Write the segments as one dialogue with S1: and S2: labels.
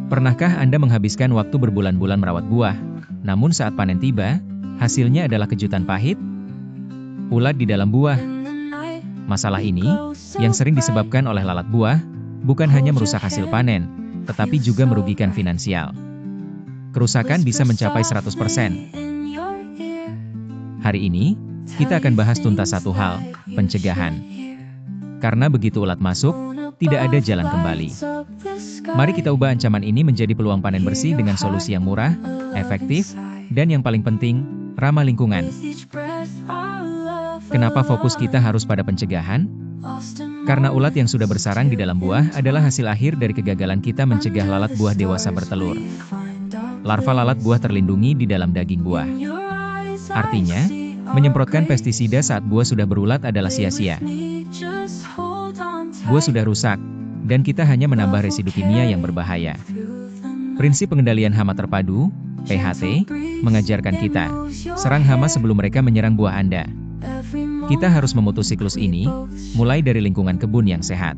S1: Pernahkah Anda menghabiskan waktu berbulan-bulan merawat buah, namun saat panen tiba, hasilnya adalah kejutan pahit? Ulat di dalam buah. Masalah ini, yang sering disebabkan oleh lalat buah, bukan hanya merusak hasil panen, tetapi juga merugikan finansial. Kerusakan bisa mencapai 100%. Hari ini, kita akan bahas tuntas satu hal, pencegahan. Karena begitu ulat masuk, tidak ada jalan kembali. Mari kita ubah ancaman ini menjadi peluang panen bersih dengan solusi yang murah, efektif, dan yang paling penting, ramah lingkungan. Kenapa fokus kita harus pada pencegahan? Karena ulat yang sudah bersarang di dalam buah adalah hasil akhir dari kegagalan kita mencegah lalat buah dewasa bertelur. Larva lalat buah terlindungi di dalam daging buah. Artinya, menyemprotkan pestisida saat buah sudah berulat adalah sia-sia. Buah sudah rusak, dan kita hanya menambah residu kimia yang berbahaya. Prinsip pengendalian hama terpadu, PHT, mengajarkan kita, serang hama sebelum mereka menyerang buah Anda. Kita harus memutus siklus ini, mulai dari lingkungan kebun yang sehat.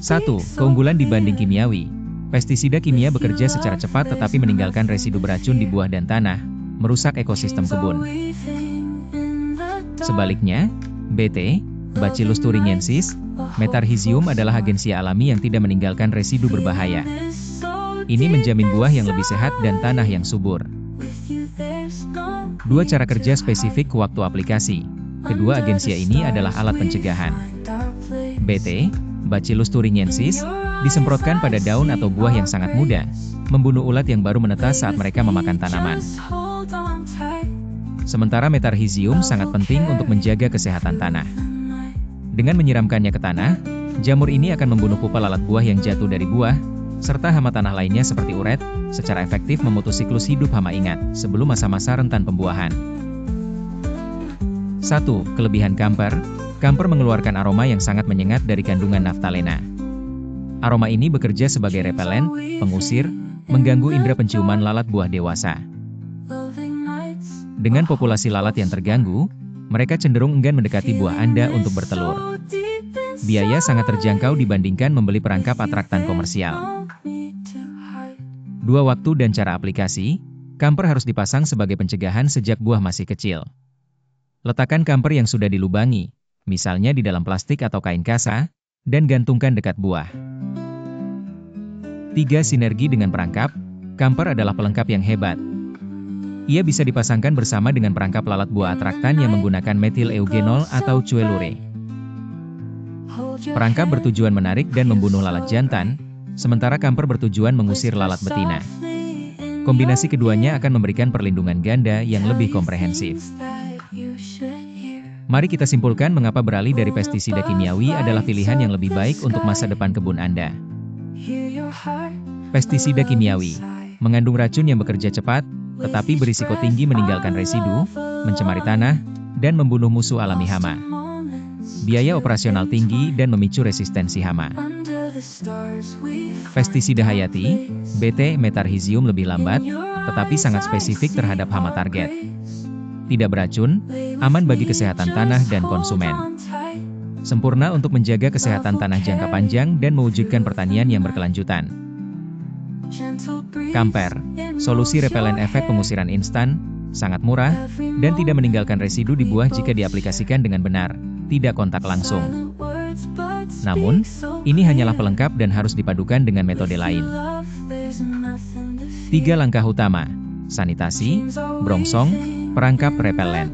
S1: 1. Keunggulan dibanding kimiawi. Pestisida kimia bekerja secara cepat tetapi meninggalkan residu beracun di buah dan tanah, merusak ekosistem kebun. Sebaliknya, BT, Bacillus thuringiensis, Metarhizium adalah agensia alami yang tidak meninggalkan residu berbahaya. Ini menjamin buah yang lebih sehat dan tanah yang subur. 2 cara kerja spesifik waktu aplikasi. Kedua agensia ini adalah alat pencegahan. BT, Bacillus thuringiensis, disemprotkan pada daun atau buah yang sangat muda, membunuh ulat yang baru menetas saat mereka memakan tanaman. Sementara Metarhizium sangat penting untuk menjaga kesehatan tanah. Dengan menyiramkannya ke tanah, jamur ini akan membunuh pupa lalat buah yang jatuh dari buah, serta hama tanah lainnya seperti uret, secara efektif memutus siklus hidup hama. Ingat, sebelum masa-masa rentan pembuahan. 1. Kelebihan kamper. Kamper mengeluarkan aroma yang sangat menyengat dari kandungan naftalena. Aroma ini bekerja sebagai repelen, pengusir, mengganggu indera penciuman lalat buah dewasa. Dengan populasi lalat yang terganggu, mereka cenderung enggan mendekati buah Anda untuk bertelur. Biaya sangat terjangkau dibandingkan membeli perangkap atraktan komersial. 2. Waktu dan cara aplikasi. Kamper harus dipasang sebagai pencegahan sejak buah masih kecil. Letakkan kamper yang sudah dilubangi, misalnya di dalam plastik atau kain kasa, dan gantungkan dekat buah. 3. Sinergi dengan perangkap. Kamper adalah pelengkap yang hebat. Ia bisa dipasangkan bersama dengan perangkap lalat buah atraktan yang menggunakan metil eugenol atau cuelure. Perangkap bertujuan menarik dan membunuh lalat jantan, sementara kamper bertujuan mengusir lalat betina. Kombinasi keduanya akan memberikan perlindungan ganda yang lebih komprehensif. Mari kita simpulkan mengapa beralih dari pestisida kimiawi adalah pilihan yang lebih baik untuk masa depan kebun Anda. Pestisida kimiawi mengandung racun yang bekerja cepat, tetapi berisiko tinggi meninggalkan residu, mencemari tanah, dan membunuh musuh alami hama. Biaya operasional tinggi dan memicu resistensi hama. Pestisida hayati, BT Metarhizium lebih lambat, tetapi sangat spesifik terhadap hama target. Tidak beracun, aman bagi kesehatan tanah dan konsumen. Sempurna untuk menjaga kesehatan tanah jangka panjang dan mewujudkan pertanian yang berkelanjutan. Kamper, solusi repelen efek pengusiran instan, sangat murah, dan tidak meninggalkan residu di buah jika diaplikasikan dengan benar, tidak kontak langsung. Namun, ini hanyalah pelengkap dan harus dipadukan dengan metode lain. 3 langkah utama, sanitasi, brongsong, perangkap repelen.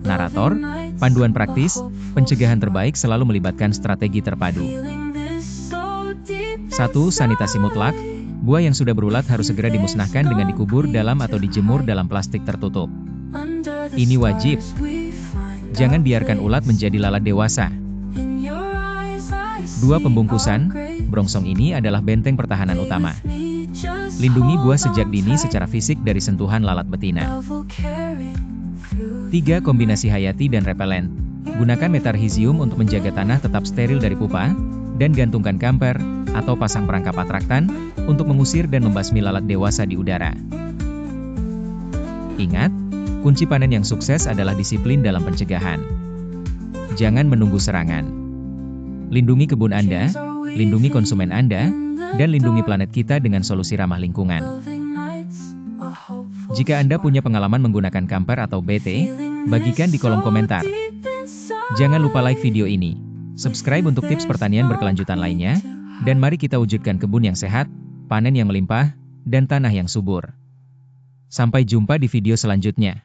S1: Narator, panduan praktis, pencegahan terbaik selalu melibatkan strategi terpadu. 1. Sanitasi mutlak. Buah yang sudah berulat harus segera dimusnahkan dengan dikubur dalam atau dijemur dalam plastik tertutup. Ini wajib. Jangan biarkan ulat menjadi lalat dewasa. 2. Pembungkusan. Brongsong ini adalah benteng pertahanan utama. Lindungi buah sejak dini secara fisik dari sentuhan lalat betina. 3. Kombinasi hayati dan repelen. Gunakan Metarhizium untuk menjaga tanah tetap steril dari pupa, dan gantungkan kamper, atau pasang perangkap atraktan, untuk mengusir dan membasmi lalat dewasa di udara. Ingat, kunci panen yang sukses adalah disiplin dalam pencegahan. Jangan menunggu serangan. Lindungi kebun Anda, lindungi konsumen Anda, dan lindungi planet kita dengan solusi ramah lingkungan. Jika Anda punya pengalaman menggunakan Camper atau BT, bagikan di kolom komentar. Jangan lupa like video ini, subscribe untuk tips pertanian berkelanjutan lainnya, dan mari kita wujudkan kebun yang sehat, panen yang melimpah, dan tanah yang subur. Sampai jumpa di video selanjutnya.